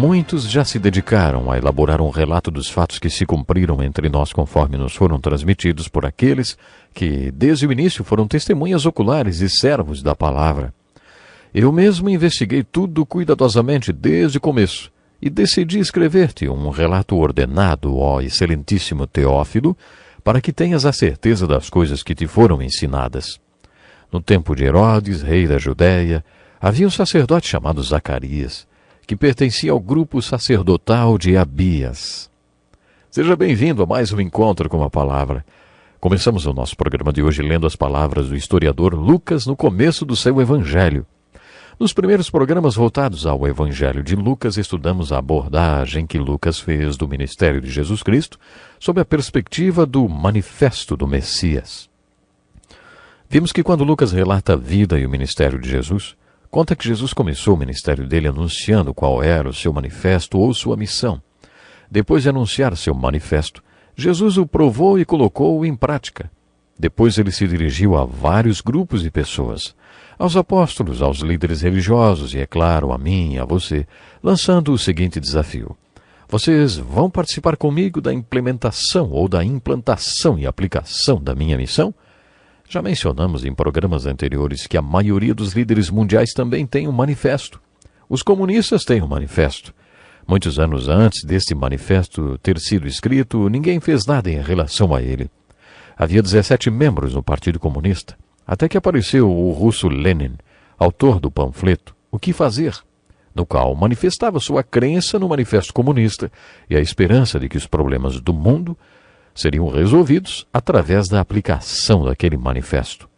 Muitos já se dedicaram a elaborar um relato dos fatos que se cumpriram entre nós conforme nos foram transmitidos por aqueles que, desde o início, foram testemunhas oculares e servos da palavra. Eu mesmo investiguei tudo cuidadosamente desde o começo e decidi escrever-te um relato ordenado, ó excelentíssimo Teófilo, para que tenhas a certeza das coisas que te foram ensinadas. No tempo de Herodes, rei da Judéia, havia um sacerdote chamado Zacarias, que pertencia ao grupo sacerdotal de Abias. Seja bem-vindo a mais um encontro com a palavra. Começamos o nosso programa de hoje lendo as palavras do historiador Lucas no começo do seu evangelho. Nos primeiros programas voltados ao evangelho de Lucas, estudamos a abordagem que Lucas fez do ministério de Jesus Cristo sob a perspectiva do manifesto do Messias. Vimos que quando Lucas relata a vida e o ministério de Jesus, conta que Jesus começou o ministério dele anunciando qual era o seu manifesto ou sua missão. Depois de anunciar seu manifesto, Jesus o provou e colocou-o em prática. Depois ele se dirigiu a vários grupos de pessoas, aos apóstolos, aos líderes religiosos e, é claro, a mim e a você, lançando o seguinte desafio: vocês vão participar comigo da implementação ou da implantação e aplicação da minha missão? Já mencionamos em programas anteriores que a maioria dos líderes mundiais também tem um manifesto. Os comunistas têm um manifesto. Muitos anos antes deste manifesto ter sido escrito, ninguém fez nada em relação a ele. Havia 17 membros no Partido Comunista, até que apareceu o russo Lenin, autor do panfleto O que Fazer, no qual manifestava sua crença no manifesto comunista e a esperança de que os problemas do mundo seriam resolvidos através da aplicação daquele manifesto.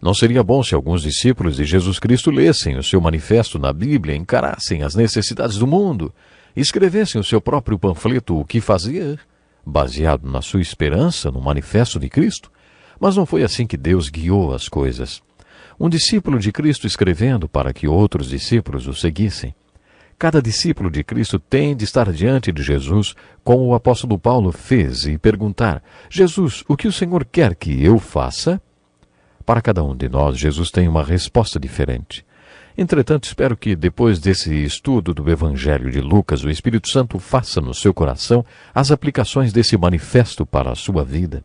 Não seria bom se alguns discípulos de Jesus Cristo lessem o seu manifesto na Bíblia, encarassem as necessidades do mundo, escrevessem o seu próprio panfleto O que Fazer, baseado na sua esperança no manifesto de Cristo? Mas não foi assim que Deus guiou as coisas. Um discípulo de Cristo escrevendo para que outros discípulos o seguissem. Cada discípulo de Cristo tem de estar diante de Jesus, como o apóstolo Paulo fez, e perguntar: Jesus, o que o Senhor quer que eu faça? Para cada um de nós, Jesus tem uma resposta diferente. Entretanto, espero que depois desse estudo do Evangelho de Lucas, o Espírito Santo faça no seu coração as aplicações desse manifesto para a sua vida.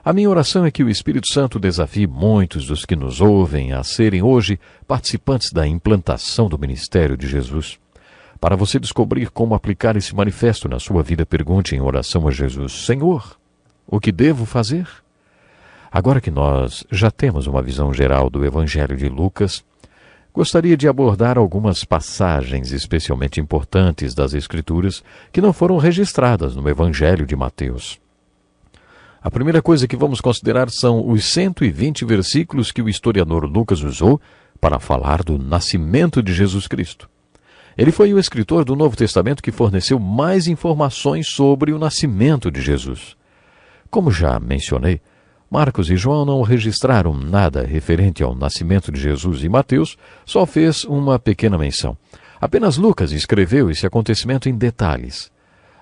A minha oração é que o Espírito Santo desafie muitos dos que nos ouvem a serem hoje participantes da implantação do ministério de Jesus. Para você descobrir como aplicar esse manifesto na sua vida, pergunte em oração a Jesus: Senhor, o que devo fazer? Agora que nós já temos uma visão geral do Evangelho de Lucas, gostaria de abordar algumas passagens especialmente importantes das Escrituras que não foram registradas no Evangelho de Mateus. A primeira coisa que vamos considerar são os 120 versículos que o historiador Lucas usou para falar do nascimento de Jesus Cristo. Ele foi o escritor do Novo Testamento que forneceu mais informações sobre o nascimento de Jesus. Como já mencionei, Marcos e João não registraram nada referente ao nascimento de Jesus e Mateus só fez uma pequena menção. Apenas Lucas escreveu esse acontecimento em detalhes.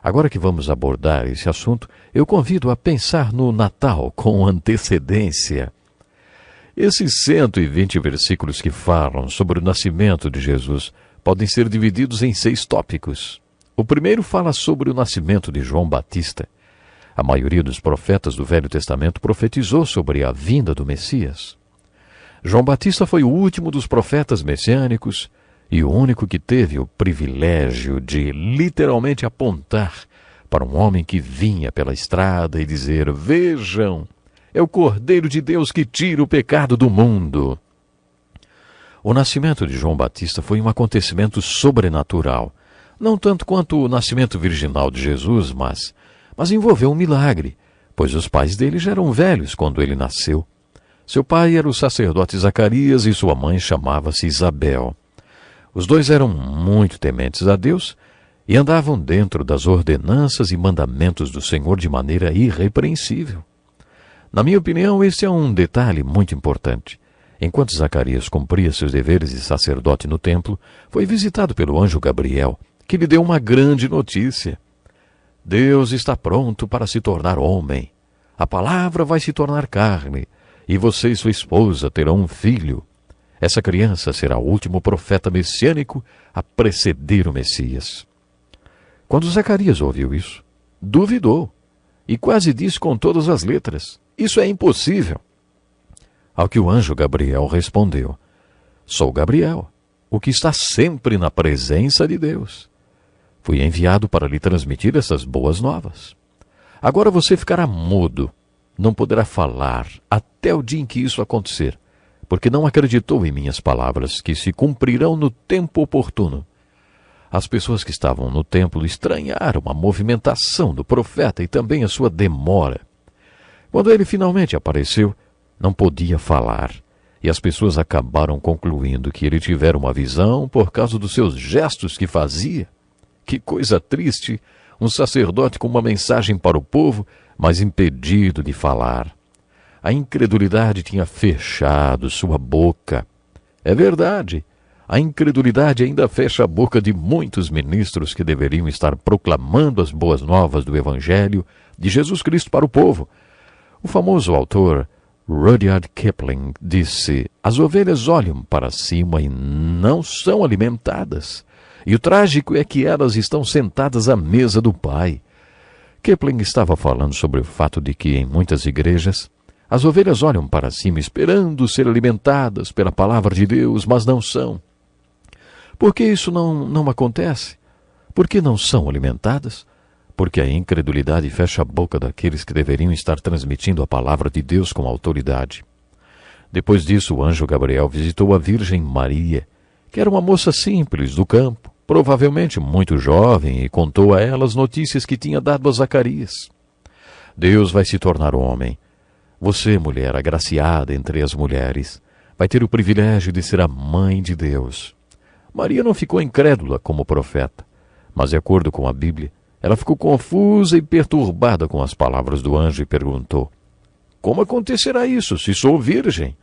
Agora que vamos abordar esse assunto, eu convido a pensar no Natal com antecedência. Esses 120 versículos que falam sobre o nascimento de Jesus podem ser divididos em 6 tópicos. O primeiro fala sobre o nascimento de João Batista. A maioria dos profetas do Velho Testamento profetizou sobre a vinda do Messias. João Batista foi o último dos profetas messiânicos e o único que teve o privilégio de literalmente apontar para um homem que vinha pela estrada e dizer: vejam, é o Cordeiro de Deus que tira o pecado do mundo. O nascimento de João Batista foi um acontecimento sobrenatural, não tanto quanto o nascimento virginal de Jesus, mas envolveu um milagre, pois os pais dele já eram velhos quando ele nasceu. Seu pai era o sacerdote Zacarias e sua mãe chamava-se Isabel. Os dois eram muito tementes a Deus e andavam dentro das ordenanças e mandamentos do Senhor de maneira irrepreensível. Na minha opinião, esse é um detalhe muito importante. Enquanto Zacarias cumpria seus deveres de sacerdote no templo, foi visitado pelo anjo Gabriel, que lhe deu uma grande notícia. Deus está pronto para se tornar homem. A palavra vai se tornar carne, e você e sua esposa terão um filho. Essa criança será o último profeta messiânico a preceder o Messias. Quando Zacarias ouviu isso, duvidou e quase disse com todas as letras: isso é impossível. Ao que o anjo Gabriel respondeu: sou Gabriel, o que está sempre na presença de Deus. Fui enviado para lhe transmitir essas boas novas. Agora você ficará mudo, não poderá falar até o dia em que isso acontecer, porque não acreditou em minhas palavras, que se cumprirão no tempo oportuno. As pessoas que estavam no templo estranharam a movimentação do profeta e também a sua demora. Quando ele finalmente apareceu, não podia falar, e as pessoas acabaram concluindo que ele tivera uma visão por causa dos seus gestos que fazia. Que coisa triste! Um sacerdote com uma mensagem para o povo, mas impedido de falar. A incredulidade tinha fechado sua boca. É verdade, a incredulidade ainda fecha a boca de muitos ministros que deveriam estar proclamando as boas novas do Evangelho de Jesus Cristo para o povo. O famoso autor Rudyard Kipling disse: as ovelhas olham para cima e não são alimentadas. E o trágico é que elas estão sentadas à mesa do Pai. Kipling estava falando sobre o fato de que, em muitas igrejas, as ovelhas olham para cima esperando ser alimentadas pela palavra de Deus, mas não são. Por que isso não acontece? Por que não são alimentadas? Porque a incredulidade fecha a boca daqueles que deveriam estar transmitindo a palavra de Deus com autoridade. Depois disso, o anjo Gabriel visitou a Virgem Maria, que era uma moça simples do campo, provavelmente muito jovem, e contou a ela as notícias que tinha dado a Zacarias. Deus vai se tornar homem. Você, mulher agraciada entre as mulheres, vai ter o privilégio de ser a mãe de Deus. Maria não ficou incrédula como profeta, mas, de acordo com a Bíblia, ela ficou confusa e perturbada com as palavras do anjo e perguntou: como acontecerá isso, se sou virgem?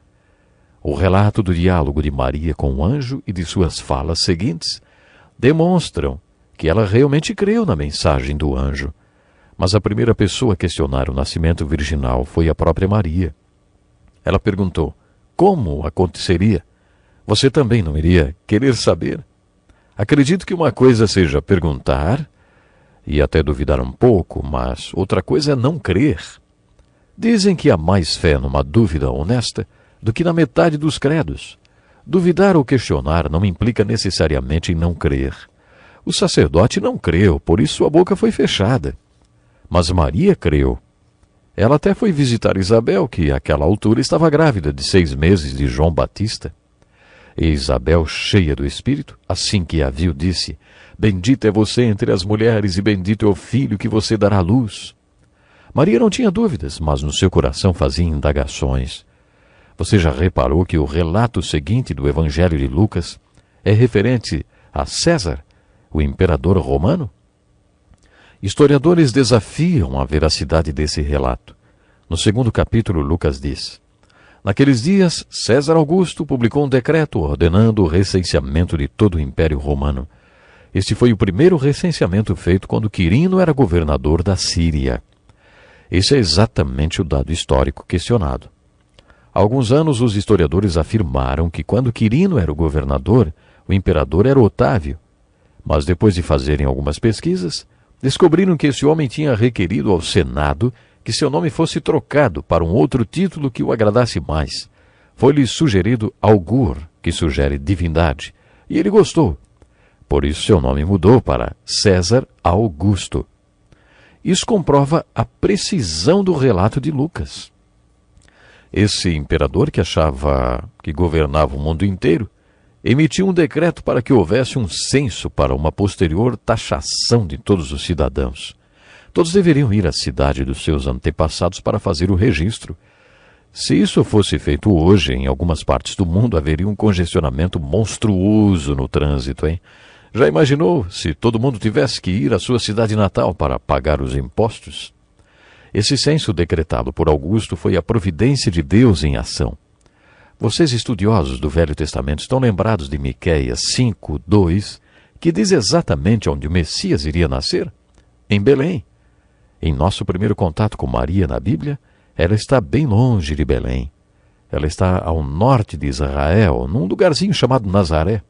O relato do diálogo de Maria com o anjo e de suas falas seguintes demonstram que ela realmente creu na mensagem do anjo. Mas a primeira pessoa a questionar o nascimento virginal foi a própria Maria. Ela perguntou: como aconteceria? Você também não iria querer saber? Acredito que uma coisa seja perguntar e até duvidar um pouco, mas outra coisa é não crer. Dizem que há mais fé numa dúvida honesta do que na metade dos credos. Duvidar ou questionar não implica necessariamente em não crer. O sacerdote não creu, por isso sua boca foi fechada. Mas Maria creu. Ela até foi visitar Isabel, que àquela altura estava grávida de 6 meses de João Batista. E Isabel, cheia do Espírito, assim que a viu, disse: bendita é você entre as mulheres e bendito é o filho que você dará à luz. Maria não tinha dúvidas, mas no seu coração fazia indagações. Você já reparou que o relato seguinte do Evangelho de Lucas é referente a César, o imperador romano? Historiadores desafiam a veracidade desse relato. No 2º capítulo, Lucas diz: naqueles dias, César Augusto publicou um decreto ordenando o recenseamento de todo o Império Romano. Este foi o primeiro recenseamento feito quando Quirino era governador da Síria. Esse é exatamente o dado histórico questionado. Há alguns anos, os historiadores afirmaram que quando Quirino era o governador, o imperador era Otávio. Mas depois de fazerem algumas pesquisas, descobriram que esse homem tinha requerido ao Senado que seu nome fosse trocado para um outro título que o agradasse mais. Foi-lhe sugerido Augur, que sugere divindade, e ele gostou. Por isso seu nome mudou para César Augusto. Isso comprova a precisão do relato de Lucas. Esse imperador, que achava que governava o mundo inteiro, emitiu um decreto para que houvesse um censo para uma posterior taxação de todos os cidadãos. Todos deveriam ir à cidade dos seus antepassados para fazer o registro. Se isso fosse feito hoje, em algumas partes do mundo, haveria um congestionamento monstruoso no trânsito, hein? Já imaginou se todo mundo tivesse que ir à sua cidade natal para pagar os impostos? Esse censo decretado por Augusto foi a providência de Deus em ação. Vocês, estudiosos do Velho Testamento, estão lembrados de Miqueias 5:2, que diz exatamente onde o Messias iria nascer? Em Belém. Em nosso primeiro contato com Maria na Bíblia, ela está bem longe de Belém. Ela está ao norte de Israel, num lugarzinho chamado Nazaré.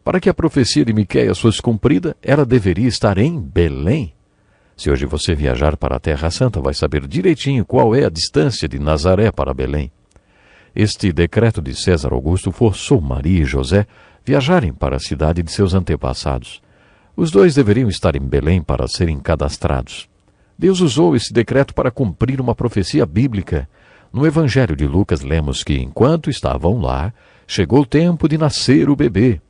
Para que a profecia de Miqueias fosse cumprida, ela deveria estar em Belém. Se hoje você viajar para a Terra Santa, vai saber direitinho qual é a distância de Nazaré para Belém. Este decreto de César Augusto forçou Maria e José viajarem para a cidade de seus antepassados. Os dois deveriam estar em Belém para serem cadastrados. Deus usou esse decreto para cumprir uma profecia bíblica. No Evangelho de Lucas lemos que, enquanto estavam lá, chegou o tempo de nascer o bebê.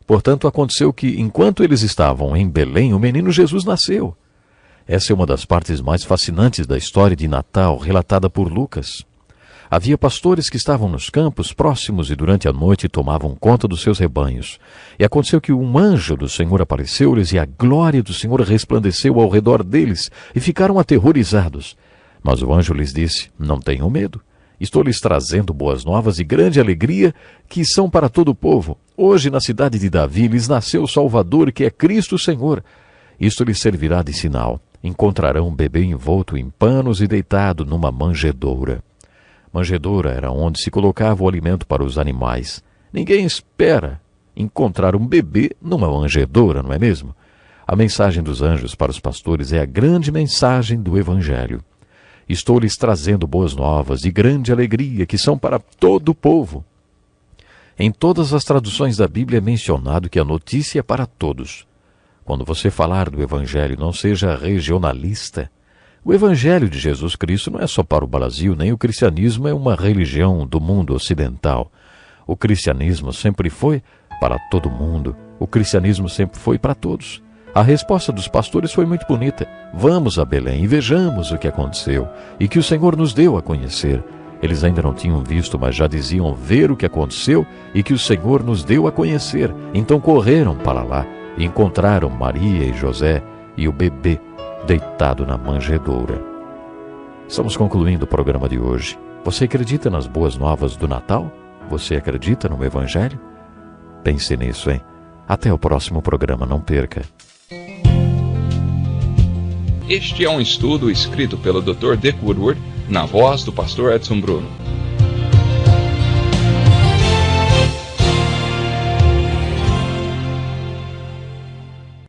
Portanto, aconteceu que, enquanto eles estavam em Belém, o menino Jesus nasceu. Essa é uma das partes mais fascinantes da história de Natal relatada por Lucas. Havia pastores que estavam nos campos próximos e durante a noite tomavam conta dos seus rebanhos. E aconteceu que um anjo do Senhor apareceu-lhes e a glória do Senhor resplandeceu ao redor deles e ficaram aterrorizados. Mas o anjo lhes disse: não tenham medo. Estou lhes trazendo boas novas e grande alegria que são para todo o povo. Hoje na cidade de Davi lhes nasceu o Salvador, que é Cristo o Senhor. Isto lhes servirá de sinal. Encontrarão um bebê envolto em panos e deitado numa manjedoura. Manjedoura era onde se colocava o alimento para os animais. Ninguém espera encontrar um bebê numa manjedoura, não é mesmo? A mensagem dos anjos para os pastores é a grande mensagem do Evangelho. Estou lhes trazendo boas novas e grande alegria que são para todo o povo. Em todas as traduções da Bíblia é mencionado que a notícia é para todos. Quando você falar do Evangelho, não seja regionalista. O Evangelho de Jesus Cristo não é só para o Brasil, nem o cristianismo é uma religião do mundo ocidental. O cristianismo sempre foi para todo mundo. O cristianismo sempre foi para todos. A resposta dos pastores foi muito bonita. Vamos a Belém e vejamos o que aconteceu e que o Senhor nos deu a conhecer. Eles ainda não tinham visto, mas já diziam ver o que aconteceu e que o Senhor nos deu a conhecer. Então correram para lá e encontraram Maria e José e o bebê deitado na manjedoura. Estamos concluindo o programa de hoje. Você acredita nas boas novas do Natal? Você acredita no Evangelho? Pense nisso, hein? Até o próximo programa, não perca. Este é um estudo escrito pelo Dr. Dick Woodward, na voz do pastor Edson Bruno.